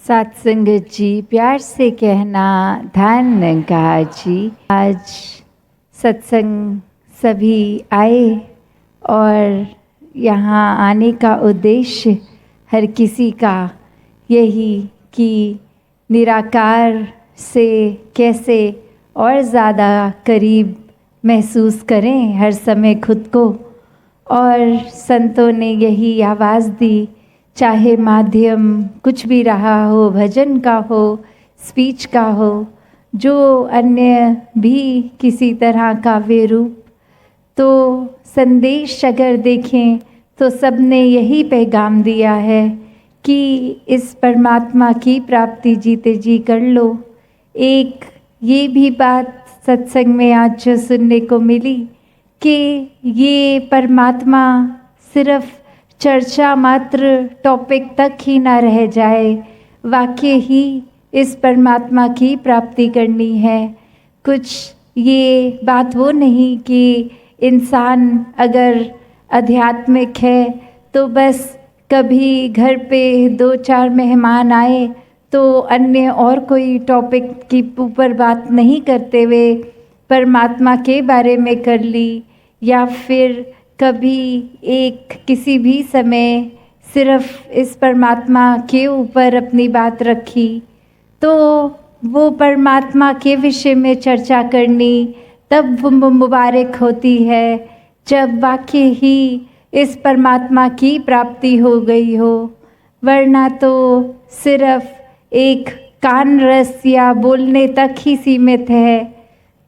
सत्संगत जी, प्यार से कहना ध्यान न कहा जी। आज सत्संग सभी आए और यहाँ आने का उद्देश्य हर किसी का यही कि निराकार से कैसे और ज़्यादा करीब महसूस करें हर समय खुद को। और संतों ने यही आवाज़ दी, चाहे माध्यम कुछ भी रहा हो, भजन का हो, स्पीच का हो, जो अन्य भी किसी तरह काव्य रूप, तो संदेश अगर देखें तो सबने यही पैगाम दिया है कि इस परमात्मा की प्राप्ति जीते जी कर लो। एक ये भी बात सत्संग में आज जो सुनने को मिली कि ये परमात्मा सिर्फ चर्चा मात्र टॉपिक तक ही ना रह जाए, वाकई ही इस परमात्मा की प्राप्ति करनी है। कुछ ये बात वो नहीं कि इंसान अगर आध्यात्मिक है तो बस कभी घर पे 2-4 मेहमान आए तो अन्य और कोई टॉपिक की ऊपर बात नहीं करते हुए परमात्मा के बारे में कर ली, या फिर कभी एक किसी भी समय सिर्फ इस परमात्मा के ऊपर अपनी बात रखी, तो वो परमात्मा के विषय में चर्चा करनी तब वो मुबारक होती है जब वाकई ही इस परमात्मा की प्राप्ति हो गई हो। वरना तो सिर्फ एक कान रस या बोलने तक ही सीमित है।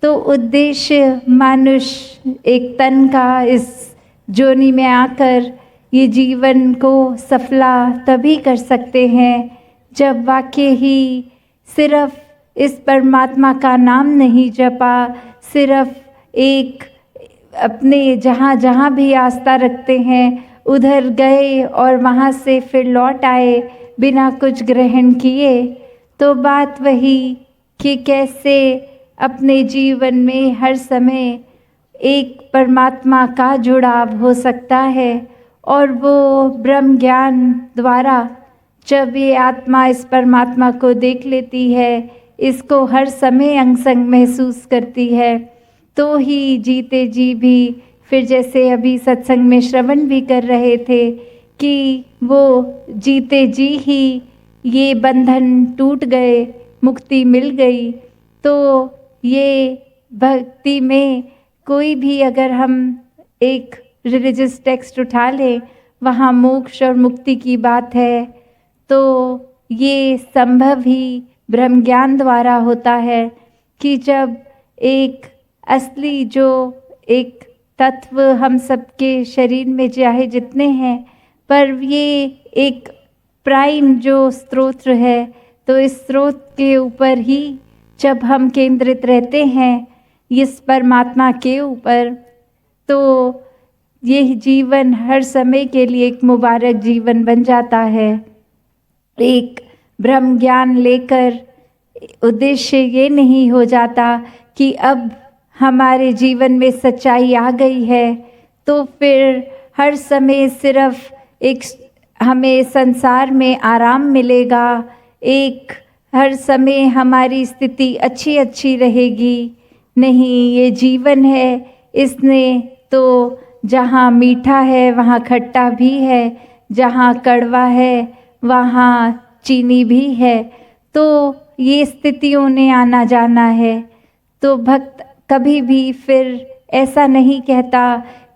तो उद्देश्य मनुष्य एक तन का इस जोनी में आकर ये जीवन को सफला तभी कर सकते हैं जब वाकई ही सिर्फ इस परमात्मा का नाम नहीं जपा, सिर्फ एक अपने जहाँ जहाँ भी आस्था रखते हैं उधर गए और वहाँ से फिर लौट आए बिना कुछ ग्रहण किए। तो बात वही कि कैसे अपने जीवन में हर समय एक परमात्मा का जुड़ाव हो सकता है, और वो ब्रह्म ज्ञान द्वारा जब ये आत्मा इस परमात्मा को देख लेती है, इसको हर समय अंग संग महसूस करती है, तो ही जीते जी भी फिर जैसे अभी सत्संग में श्रवण भी कर रहे थे कि वो जीते जी ही ये बंधन टूट गए, मुक्ति मिल गई। तो ये भक्ति में कोई भी अगर हम एक रिलीजियस टेक्स्ट उठा लें, वहाँ मोक्ष और मुक्ति की बात है, तो ये संभव ही ब्रह्म ज्ञान द्वारा होता है कि जब एक असली जो एक तत्व हम सबके शरीर में चाहे जितने हैं, पर ये एक प्राइम जो स्रोत है, तो इस स्रोत के ऊपर ही जब हम केंद्रित रहते हैं इस परमात्मा के ऊपर, तो ये जीवन हर समय के लिए एक मुबारक जीवन बन जाता है। एक ब्रह्म ज्ञान लेकर उद्देश्य ये नहीं हो जाता कि अब हमारे जीवन में सच्चाई आ गई है तो फिर हर समय सिर्फ एक हमें संसार में आराम मिलेगा, एक हर समय हमारी स्थिति अच्छी रहेगी। नहीं, ये जीवन है, इसने तो जहाँ मीठा है वहाँ खट्टा भी है, जहाँ कड़वा है वहाँ चीनी भी है, तो ये स्थितियों ने आना जाना है। तो भक्त कभी भी फिर ऐसा नहीं कहता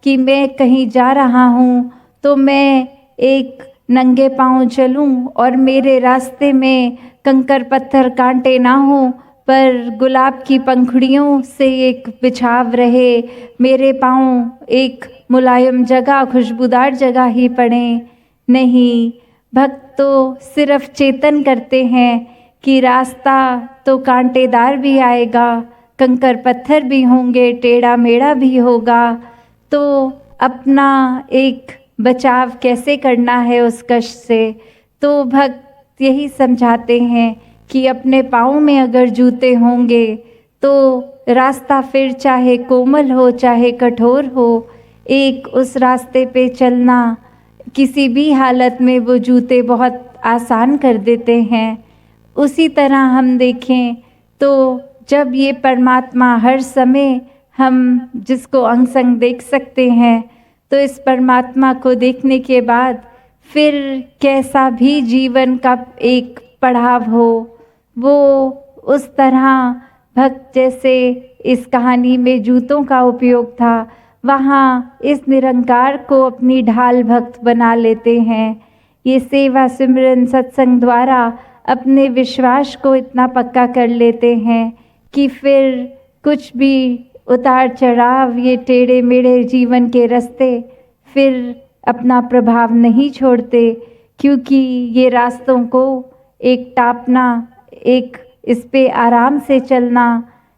कि मैं कहीं जा रहा हूँ तो मैं एक नंगे पाँव चलूँ और मेरे रास्ते में कंकर पत्थर कांटे ना हो, पर गुलाब की पंखुड़ियों से एक बिछाव रहे, मेरे पाँव एक मुलायम जगह, खुशबूदार जगह ही पड़े। नहीं, भक्त तो सिर्फ चेतन करते हैं कि रास्ता तो कांटेदार भी आएगा, कंकर पत्थर भी होंगे, टेढ़ा मेढ़ा भी होगा, तो अपना एक बचाव कैसे करना है उस कष्ट से। तो भक्त यही समझाते हैं कि अपने पाँव में अगर जूते होंगे तो रास्ता फिर चाहे कोमल हो चाहे कठोर हो, एक उस रास्ते पे चलना किसी भी हालत में वो जूते बहुत आसान कर देते हैं। उसी तरह हम देखें तो जब ये परमात्मा हर समय हम जिसको अंग संग देख सकते हैं, तो इस परमात्मा को देखने के बाद फिर कैसा भी जीवन का एक पड़ाव हो, वो उस तरह भक्त जैसे इस कहानी में जूतों का उपयोग था, वहाँ इस निरंकार को अपनी ढाल भक्त बना लेते हैं। ये सेवा सिमरन सत्संग द्वारा अपने विश्वास को इतना पक्का कर लेते हैं कि फिर कुछ भी उतार चढ़ाव, ये टेढ़े मेढ़े जीवन के रास्ते फिर अपना प्रभाव नहीं छोड़ते, क्योंकि ये रास्तों को एक टापना, एक इस पे आराम से चलना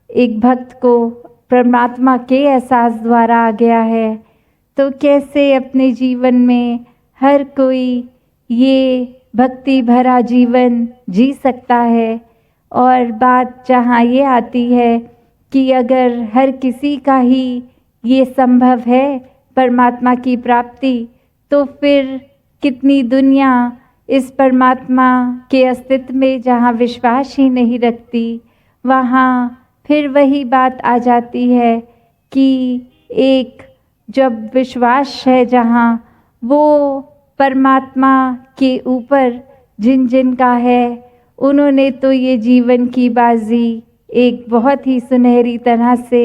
एक भक्त को परमात्मा के एहसास द्वारा आ गया है। तो कैसे अपने जीवन में हर कोई ये भक्ति भरा जीवन जी सकता है। और बात जहाँ ये आती है कि अगर हर किसी का ही ये संभव है परमात्मा की प्राप्ति, तो फिर कितनी दुनिया इस परमात्मा के अस्तित्व में जहाँ विश्वास ही नहीं रखती, वहाँ फिर वही बात आ जाती है कि एक जब विश्वास है जहाँ, वो परमात्मा के ऊपर जिन जिन का है, उन्होंने तो ये जीवन की बाजी एक बहुत ही सुनहरी तरह से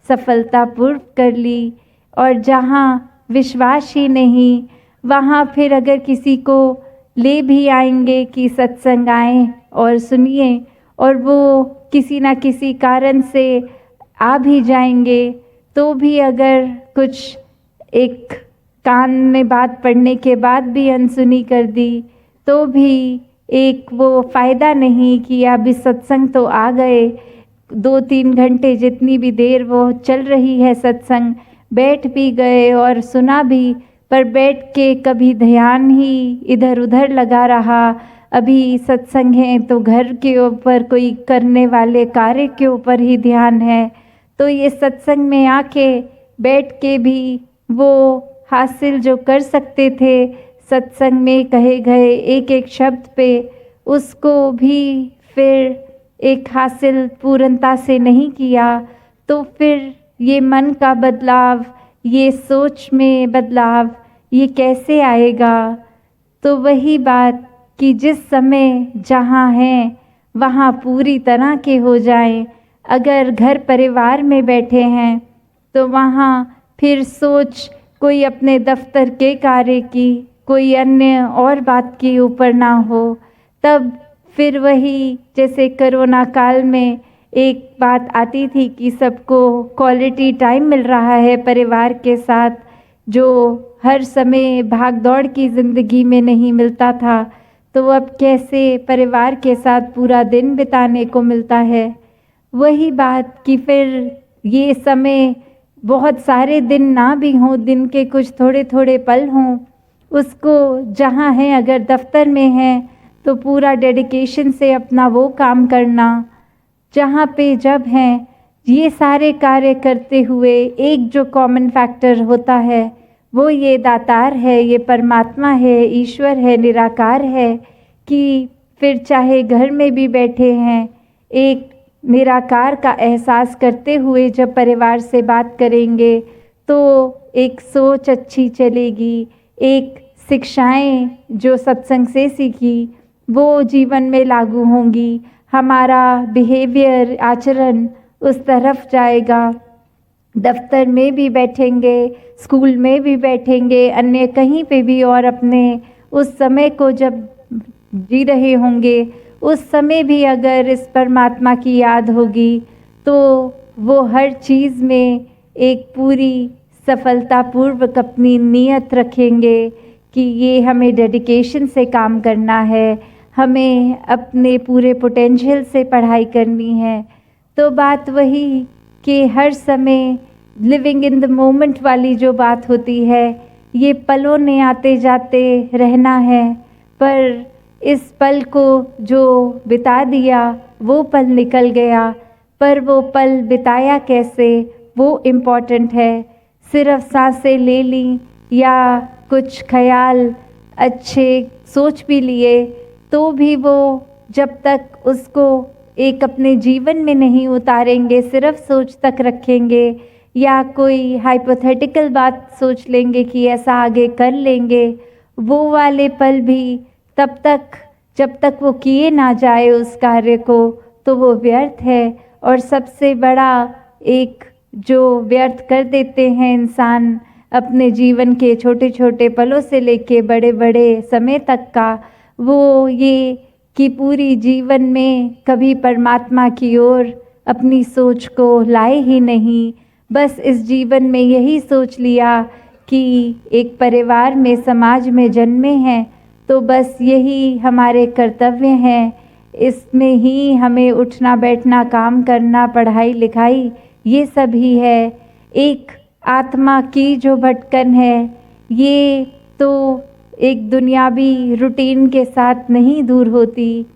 सफलतापूर्व कर ली। और जहाँ विश्वास ही नहीं, वहाँ फिर अगर किसी को ले भी आएंगे कि सत्संग आए और सुनिए, और वो किसी ना किसी कारण से आ भी जाएंगे, तो भी अगर कुछ एक कान में बात पड़ने के बाद भी अनसुनी कर दी, तो भी एक वो फ़ायदा नहीं कि अभी सत्संग तो आ गए, 2-3 घंटे जितनी भी देर वो चल रही है सत्संग, बैठ भी गए और सुना भी, पर बैठ के कभी ध्यान ही इधर उधर लगा रहा। अभी सत्संग है तो घर के ऊपर कोई करने वाले कार्य के ऊपर ही ध्यान है, तो ये सत्संग में आके बैठ के भी वो हासिल जो कर सकते थे सत्संग में कहे गए एक एक शब्द पे, उसको भी फिर एक हासिल पूर्णता से नहीं किया। तो फिर ये मन का बदलाव, ये सोच में बदलाव, ये कैसे आएगा। तो वही बात कि जिस समय जहाँ हैं वहाँ पूरी तरह के हो जाएं। अगर घर परिवार में बैठे हैं तो वहाँ फिर सोच कोई अपने दफ्तर के कार्य की, कोई अन्य और बात के ऊपर ना हो। तब फिर वही जैसे कोरोना काल में एक बात आती थी कि सबको क्वालिटी टाइम मिल रहा है परिवार के साथ, जो हर समय भाग दौड़ की ज़िंदगी में नहीं मिलता था, तो अब कैसे परिवार के साथ पूरा दिन बिताने को मिलता है। वही बात कि फिर ये समय बहुत सारे दिन ना भी हों, दिन के कुछ थोड़े थोड़े पल हों, उसको जहाँ हैं अगर दफ्तर में हैं तो पूरा डेडिकेशन से अपना वो काम करना, जहाँ पे जब हैं ये सारे कार्य करते हुए एक जो कॉमन फैक्टर होता है वो ये दातार है, ये परमात्मा है, ईश्वर है, निराकार है। कि फिर चाहे घर में भी बैठे हैं, एक निराकार का एहसास करते हुए जब परिवार से बात करेंगे तो एक सोच अच्छी चलेगी, एक शिक्षाएं जो सत्संग से सीखी वो जीवन में लागू होंगी, हमारा बिहेवियर, आचरण उस तरफ जाएगा। दफ्तर में भी बैठेंगे, स्कूल में भी बैठेंगे, अन्य कहीं पे भी, और अपने उस समय को जब जी रहे होंगे उस समय भी अगर इस परमात्मा की याद होगी तो वो हर चीज़ में एक पूरी सफलतापूर्वक अपनी नीयत रखेंगे कि ये हमें डेडिकेशन से काम करना है, हमें अपने पूरे पोटेंशियल से पढ़ाई करनी है। तो बात वही कि हर समय लिविंग इन द मोमेंट वाली जो बात होती है, ये पलों ने आते जाते रहना है, पर इस पल को जो बिता दिया वो पल निकल गया, पर वो पल बिताया कैसे वो इम्पॉर्टेंट है। सिर्फ सांसें ले ली या कुछ ख्याल अच्छे सोच भी लिए तो भी वो जब तक उसको एक अपने जीवन में नहीं उतारेंगे, सिर्फ सोच तक रखेंगे या कोई हाइपोथेटिकल बात सोच लेंगे कि ऐसा आगे कर लेंगे, वो वाले पल भी तब तक जब तक वो किए ना जाए उस कार्य को, तो वो व्यर्थ है। और सबसे बड़ा एक जो व्यर्थ कर देते हैं इंसान अपने जीवन के छोटे छोटे पलों से लेके बड़े बड़े समय तक का, वो ये कि पूरी जीवन में कभी परमात्मा की ओर अपनी सोच को लाए ही नहीं। बस इस जीवन में यही सोच लिया कि एक परिवार में, समाज में जन्मे हैं, तो बस यही हमारे कर्तव्य हैं, इसमें ही हमें उठना बैठना, काम करना, पढ़ाई लिखाई, ये सब ही है। एक आत्मा की जो भटकन है, ये तो एक दुनियावी रूटीन के साथ नहीं दूर होती।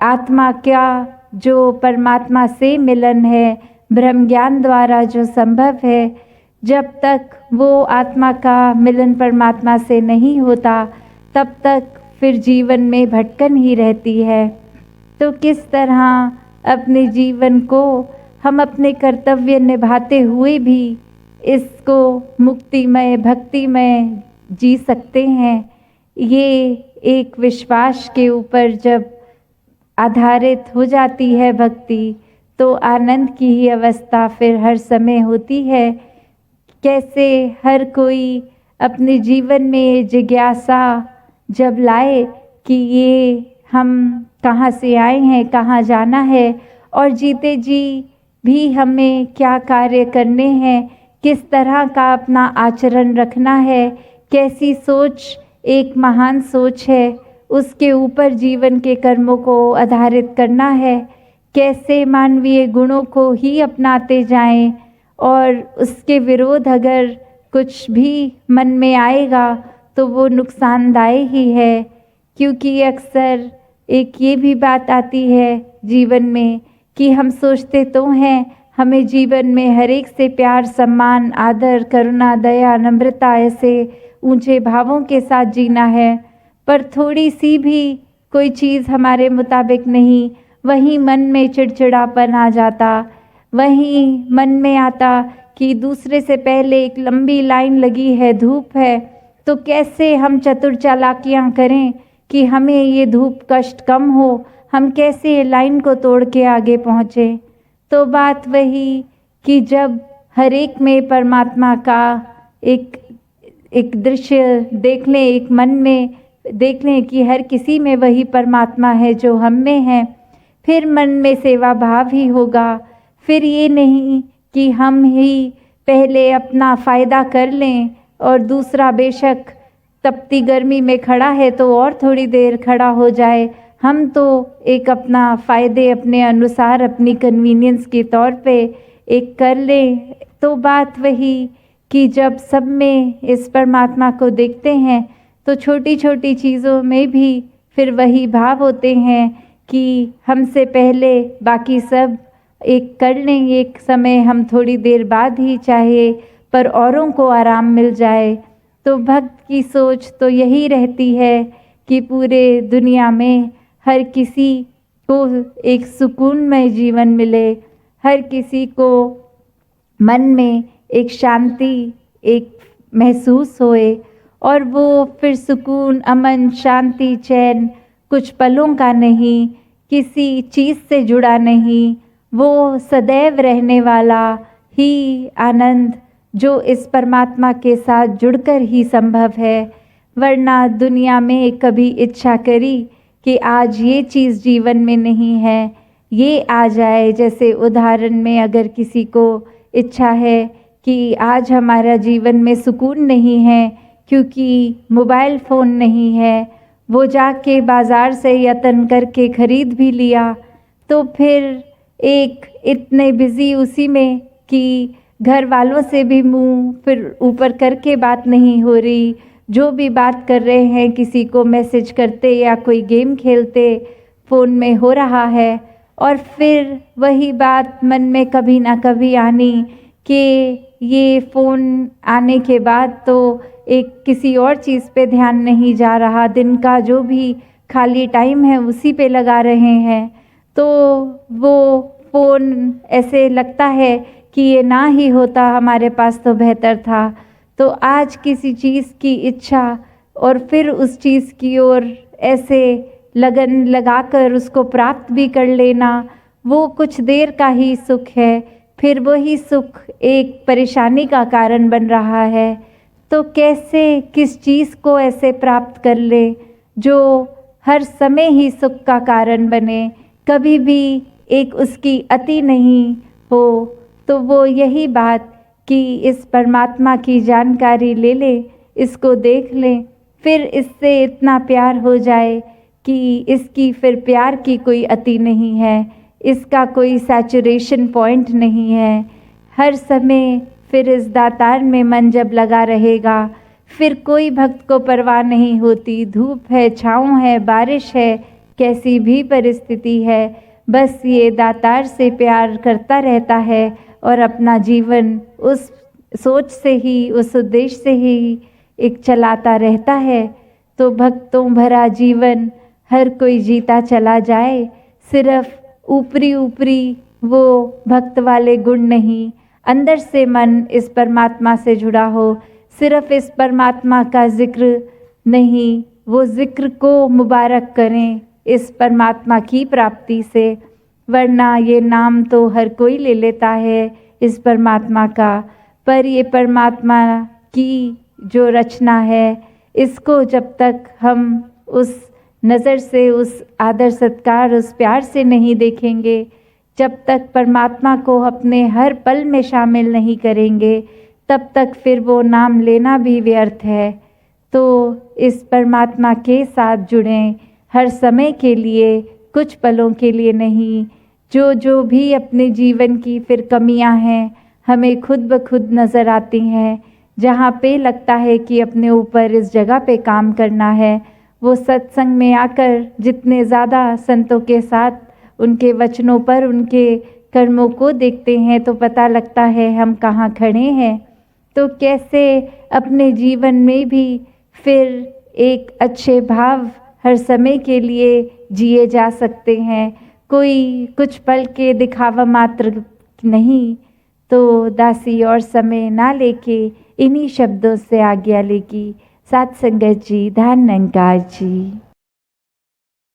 आत्मा का जो परमात्मा से मिलन है, ब्रह्म ज्ञान द्वारा जो संभव है, जब तक वो आत्मा का मिलन परमात्मा से नहीं होता, तब तक फिर जीवन में भटकन ही रहती है। तो किस तरह अपने जीवन को हम अपने कर्तव्य निभाते हुए भी इसको मुक्तिमय, भक्तिमय जी सकते हैं, ये एक विश्वास के ऊपर जब आधारित हो जाती है भक्ति, तो आनंद की ही अवस्था फिर हर समय होती है। कैसे हर कोई अपने जीवन में जिज्ञासा जब लाए कि ये हम कहाँ से आए हैं, कहाँ जाना है, और जीते जी भी हमें क्या कार्य करने हैं, किस तरह का अपना आचरण रखना है, कैसी सोच एक महान सोच है, उसके ऊपर जीवन के कर्मों को आधारित करना है, कैसे मानवीय गुणों को ही अपनाते जाएं, और उसके विरोध अगर कुछ भी मन में आएगा तो वो नुकसानदायक ही है। क्योंकि अक्सर एक ये भी बात आती है जीवन में कि हम सोचते तो हैं हमें जीवन में हर एक से प्यार, सम्मान, आदर, करुणा, दया, नम्रता, ऐसे ऊंचे भावों के साथ जीना है, पर थोड़ी सी भी कोई चीज़ हमारे मुताबिक नहीं, वहीं मन में चिड़चिड़ापन आ जाता, वहीं मन में आता कि दूसरे से पहले एक लंबी लाइन लगी है, धूप है, तो कैसे हम चतुर चालाकियाँ करें कि हमें ये धूप कष्ट कम हो, हम कैसे लाइन को तोड़ के आगे पहुँचे। तो बात वही कि जब हर एक में परमात्मा का एक दृश्य देख लें, एक मन में देख लें कि हर किसी में वही परमात्मा है जो हम में है, फिर मन में सेवा भाव ही होगा। फिर ये नहीं कि हम ही पहले अपना फ़ायदा कर लें और दूसरा बेशक तपती गर्मी में खड़ा है तो और थोड़ी देर खड़ा हो जाए, हम तो एक अपना फ़ायदे अपने अनुसार, अपनी कन्वीनियंस के तौर पे एक कर लें। तो बात वही कि जब सब में इस परमात्मा को देखते हैं तो छोटी छोटी चीज़ों में भी फिर वही भाव होते हैं कि हमसे पहले बाकी सब एक कर लें, एक समय हम थोड़ी देर बाद ही चाहे, पर औरों को आराम मिल जाए। तो भक्त की सोच तो यही रहती है कि पूरे दुनिया में हर किसी को एक सुकूनमय जीवन मिले, हर किसी को मन में एक शांति एक महसूस होए, और वो फिर सुकून, अमन, शांति, चैन कुछ पलों का नहीं, किसी चीज़ से जुड़ा नहीं, वो सदैव रहने वाला ही आनंद जो इस परमात्मा के साथ जुड़कर ही संभव है। वरना दुनिया में कभी इच्छा करी कि आज ये चीज़ जीवन में नहीं है, ये आ जाए। जैसे उदाहरण में अगर किसी को इच्छा है कि आज हमारा जीवन में सुकून नहीं है क्योंकि मोबाइल फ़ोन नहीं है, वो जाके बाज़ार से यत्न करके ख़रीद भी लिया, तो फिर एक इतने बिज़ी उसी में कि घर वालों से भी मुंह फिर ऊपर करके बात नहीं हो रही, जो भी बात कर रहे हैं किसी को मैसेज करते या कोई गेम खेलते फ़ोन में हो रहा है। और फिर वही बात मन में कभी ना कभी आनी कि ये फ़ोन आने के बाद तो एक किसी और चीज़ पे ध्यान नहीं जा रहा, दिन का जो भी खाली टाइम है उसी पे लगा रहे हैं, तो वो फ़ोन ऐसे लगता है कि ये ना ही होता हमारे पास तो बेहतर था। तो आज किसी चीज़ की इच्छा और फिर उस चीज़ की ओर ऐसे लगन लगाकर उसको प्राप्त भी कर लेना, वो कुछ देर का ही सुख है, फिर वही सुख एक परेशानी का कारण बन रहा है। तो कैसे किस चीज़ को ऐसे प्राप्त कर ले जो हर समय ही सुख का कारण बने, कभी भी एक उसकी अति नहीं हो। तो वो यही बात कि इस परमात्मा की जानकारी ले ले, इसको देख लें, फिर इससे इतना प्यार हो जाए कि इसकी फिर प्यार की कोई अति नहीं है, इसका कोई सैचुरेशन पॉइंट नहीं है। हर समय फिर इस दातार में मन जब लगा रहेगा, फिर कोई भक्त को परवाह नहीं होती, धूप है, छाँव है, बारिश है, कैसी भी परिस्थिति है, बस ये दातार से प्यार करता रहता है और अपना जीवन उस सोच से ही, उस उद्देश्य से ही एक चलाता रहता है। तो भक्तों भरा जीवन हर कोई जीता चला जाए, सिर्फ ऊपरी ऊपरी वो भक्त वाले गुण नहीं, अंदर से मन इस परमात्मा से जुड़ा हो, सिर्फ इस परमात्मा का जिक्र नहीं, वो जिक्र को मुबारक करें इस परमात्मा की प्राप्ति से। वरना ये नाम तो हर कोई ले लेता है इस परमात्मा का, पर ये परमात्मा की जो रचना है, इसको जब तक हम उस नज़र से, उस आदर सत्कार, उस प्यार से नहीं देखेंगे, जब तक परमात्मा को अपने हर पल में शामिल नहीं करेंगे, तब तक फिर वो नाम लेना भी व्यर्थ है। तो इस परमात्मा के साथ जुड़ें हर समय के लिए, कुछ पलों के लिए नहीं। जो भी अपने जीवन की फिर कमियां हैं, हमें खुद ब खुद नज़र आती हैं, जहाँ पे लगता है कि अपने ऊपर इस जगह पे काम करना है, वो सत्संग में आकर जितने ज़्यादा संतों के साथ उनके वचनों पर, उनके कर्मों को देखते हैं, तो पता लगता है हम कहाँ खड़े हैं। तो कैसे अपने जीवन में भी फिर एक अच्छे भाव हर समय के लिए जिए जा सकते हैं, कोई कुछ पल के दिखावा मात्र नहीं। तो दासी और समय ना लेके इन्हीं शब्दों से आज्ञा लेगी। साथ संगत जी, धन निरंकार जी।